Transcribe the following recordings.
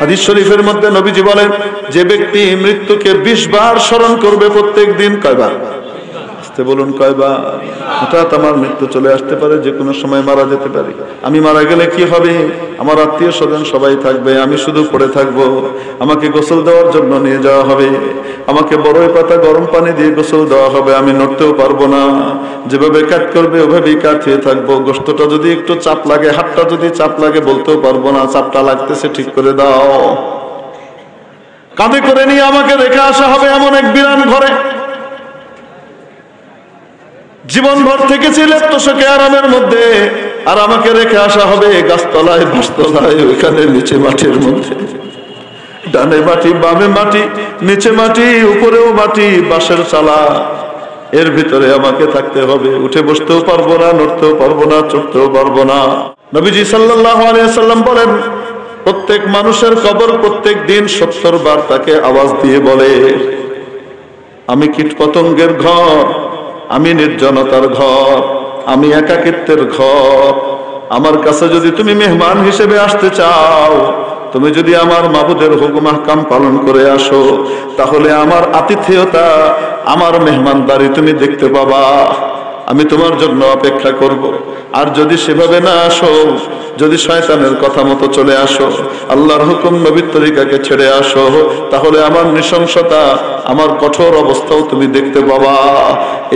হাদিস শরীফের মধ্যে নবীজি বলেন, যে ব্যক্তি মৃত্যুকে 20 বার স্মরণ করবে প্রত্যেক দিন, কয়বার? বলুন কয়বার? হঠাৎ আমার মৃত্যু চলে আসতে পারে, যে কোনো সময় মারা যেতে পারি। আমি মারা গেলে কি হবে? আমার আত্মীয় স্বজন সবাই থাকবে, আমি শুধু পড়ে থাকবো। আমাকে গোসল দেওয়ার জন্য নিয়ে যাওয়া হবে, আমাকে বড়ই পাতা গরম পানি দিয়ে গোসল দেওয়া হবে, আমি নড়তেও পারবো না। যেভাবে কাট করবে ওভাবেই কাট হয়ে থাকবো। গোশতটা যদি একটু চাপ লাগে, হাতটা যদি চাপ লাগে, বলতেও পারবো না চাপটা লাগতেছে, ঠিক করে দাও। কাঁধে করে নিয়ে আমাকে রেখে আসা হবে এমন এক বিরান ঘরে। জীবনভর থেকেছি লেপ্তশোকে আরামের মধ্যে, আর আমাকে রেখে আসা হবে গাছতলায়, বাঁশতলায়, ওইখানে নিচে মাটির মধ্যে। ডানে মাটি, বামে মাটি, নিচে মাটি, উপরেও মাটি, বাঁশের চালা, এর ভিতরে আমাকে থাকতে হবে। উঠে বসতেও পারবো না, নড়তেও পারবো না, চড়তেও পারবো না। নবীজি সাল্লাল্লাহু আলাইহি ওয়াসাল্লাম বলেন, প্রত্যেক মানুষের কবর প্রত্যেক দিন 70 বার তাকে আওয়াজ দিয়ে বলে, আমি কীটপতঙ্গের ঘর, আমি নির্জনতার ঘর, আমি একাকিত্বের ঘর। আমার কাছে যদি তুমি মেহমান হিসেবে আসতে চাও, তুমি যদি আমার মাবুদের হুকুম আহকাম পালন করে আসো, তাহলে আমার আতিথেয়তা, আমার মেহমানদারি তুমি দেখতে পাবা। আমি তোমার জন্য অপেক্ষা করব। আর যদি সেভাবে না আসো, যদি শয়তানের কথা মতো চলে আসো, আল্লাহর হুকুম নবীর তরিকাকে ছেড়ে আসো, তাহলে আমার নৃশংসতা, আমার কঠোর অবস্থাও তুমি দেখতে পাবা।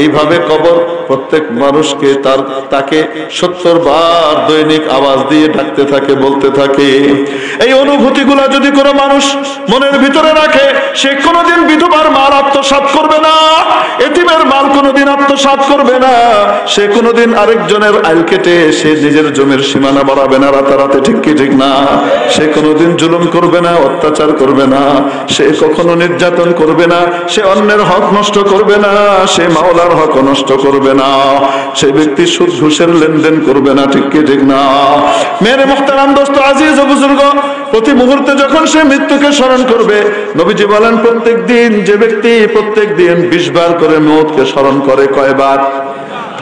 এইভাবে কবর প্রত্যেক মানুষকে তাকে 70 বার দৈনিক আওয়াজ দিয়ে ডাকতে থাকে, বলতে থাকে। এই অনুভূতিগুলা যদি কোনো মানুষ মনের ভিতরে রাখে, সে কোনোদিন বিধবার মাল আত্মসাৎ করবে না, এতিমের মাল কোনোদিন আত্মসাৎ করবে না, সে কোনোদিন আরেকজনের আইল কেটে সে নিজের জমির সীমানা বাড়াবে না রাতারাতি, ঠিক কি ঠিক না? সে কোনোদিন জুলুম করবে না, অত্যাচার করবে না, সে কখনো নির্যাতন করবে না, সে অন্যের হক নষ্ট করবে না, সে মাওলার হক নষ্ট করবে না, সে ব্যক্তি সুদ ঘুষের লেনদেন করবে না, ঠিক কি ঠিক না? মেরে মুহতারাম দোস্ত, আজিজ ও বুজুর্গ, প্রতি মুহূর্তে যখন সে মৃত্যুকে স্মরণ করবে, নবীজি বলেন, প্রত্যেক দিন যে ব্যক্তি প্রত্যেক দিন 20 বার করে মওতকে স্মরণ করে, কয়বার?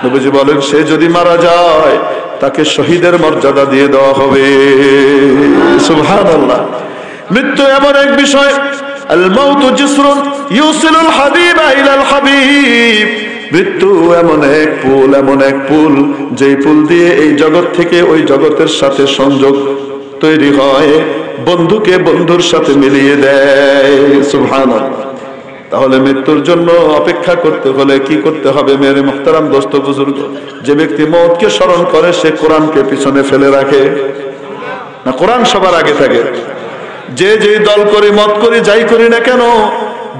নবীজি বলেন, সে যদি মারা যায় তাকে শহীদের মর্যাদা দিয়ে দেওয়া হবে। সুবহানাল্লাহ। মৃত্যু এমন এক বিষয়, আল মাউতু জিসরুন ইউসিলুল হাবিবা ইলাল হাবিব। মৃত্যু এমন এক পুল, এমন এক পুল, যেই পুল দিয়ে এই জগৎ থেকে ওই জগতের সাথে সংযোগ তৈরি হয়, বন্ধুকে বন্ধুর সাথে মিলিয়ে দেয়। সুবহানাল্লাহ। তাহলে মৃত্যুর জন্য অপেক্ষা করতে হলে কি করতে হবে মেরে মুহতারাম দোস্ত বুজুর্গ? যে ব্যক্তি মওতকে স্মরণ করে, সে কোরআনকে পিছনে ফেলে রাখে না, কোরআন সবার আগে থাকে। যে যেই দল করি, মত করি, যাই করি না কেন,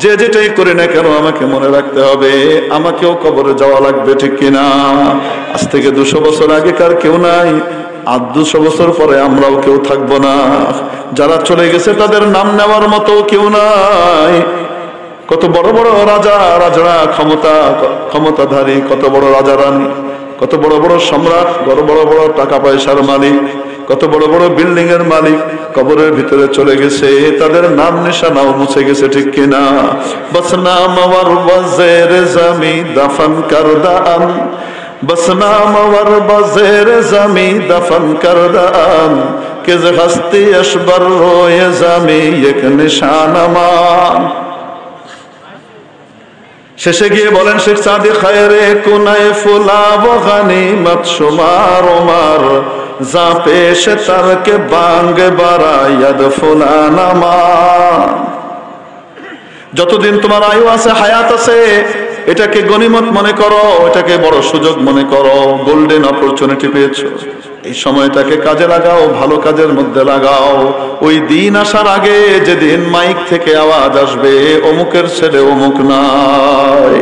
যে যেটাই করি না কেন, আমাকে মনে রাখতে হবে আমাকেও কবরে যাওয়া লাগবে, ঠিক কিনা? আজ থেকে 200 বছর আগেকার কেউ নাই, আর 200 বছর পরে আমরাও কেউ থাকবো না। যারা চলে গেছে তাদের নাম নেওয়ার মতো কেউ নাই। কত বড় বড় রাজা রাজরা, ক্ষমতাধারী, কত বড় রাজা রানী, কত বড় বড় সম্রাট, বড় বড় বড় টাকা পয়সার মালিক, কত বড় বড় বিল্ডিং এর মালিক কবরের ভিতরে চলে গেছে, তাদের নাম নিশানাও মুছে গেছে, ঠিক কিনা? বাস নাম ওয়ার বাজের জামি দাফন করদান, বাস নাম ওয়ার বাজের জামি দাফন করদান, কিস হস্তি আশবার রোয়ে জামি এক নিশানমান। শেষে গিয়ে বলেন শেখ সাদি, খায়রে কুনায় ফুলা ও গানিমত শুমার উমার, যা পেশ তারকে বাঙ্গ বারা ইয়াদ ফুলানামা। যতদিন তোমার আয়ু আছে, হায়াত আছে, এটাকে গনিমত মনে করো, এটাকে বড় সুযোগ মনে করো, গোল্ডেন অপরচুনিটি পেয়েছো। এই সময়টাকে কাজে লাগাও, ভালো কাজের মধ্যে লাগাও। ওই দিন আসার আগে, যেদিন মাইক থেকে আওয়াজ আসবে অমুকের ছেলে অমুক নাই।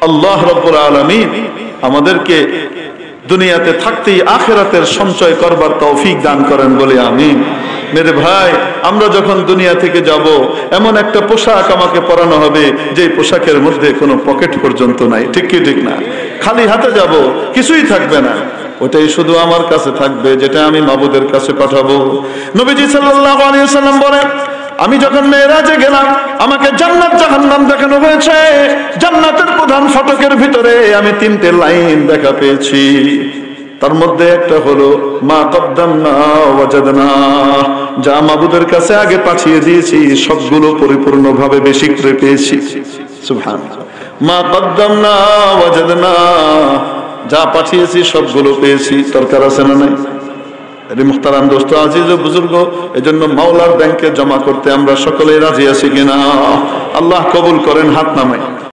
আল্লাহ রাব্বুল আলামিন আমাদেরকে দুনিয়াতে থাকতেই আখিরাতের সঞ্চয় করবার তৌফিক দান করেন বলে আমিন। মেরে ভাই, আমরা যখন দুনিয়া থেকে যাব, এমন একটা পোশাক আমাকে পরানো হবে যে পোশাকের মধ্যে কোনো পকেট পর্যন্ত নাই, ঠিক কি ঠিক না? খালি হাতে যাব, কিছুই থাকবে না, ওটাই শুধু আমার কাছে থাকবে, যেটা আমি মাবুদের কাছে পাঠাবো। নবীজি সাল্লাল্লাহু আলাইহি ওয়াসাল্লাম বলেন, আমি যখন মেরাজে গেলাম, আমাকে জান্নাত জাহান্নাম দেখানো হয়েছে। জান্নাতের প্রধান ফটকের ভিতরে আমি 3টে লাইন দেখা পেয়েছি। তার মধ্যে একটা হলো মা কদ্দামনা ওয়াজাদনা, যা মাবুদের কাছে আগে পাঠিয়ে দিয়েছি সবগুলো পরিপূর্ণভাবে বেশি করে পেয়েছি। সুবহানাল্লাহ। মা কদ্দামনা ওয়াজাদনা, যা পাঠিয়েছি সবগুলো পেয়েছি। দরকার আছে না নাই? আরে মুহতারাম দোস্ত, আজিজ ও বুজুর্গ, এজন্য মাওলার ব্যাংকে জমা করতে আমরা সকলেই রাজি আছি কিনা? আল্লাহ কবুল করেন, হাত নামাই।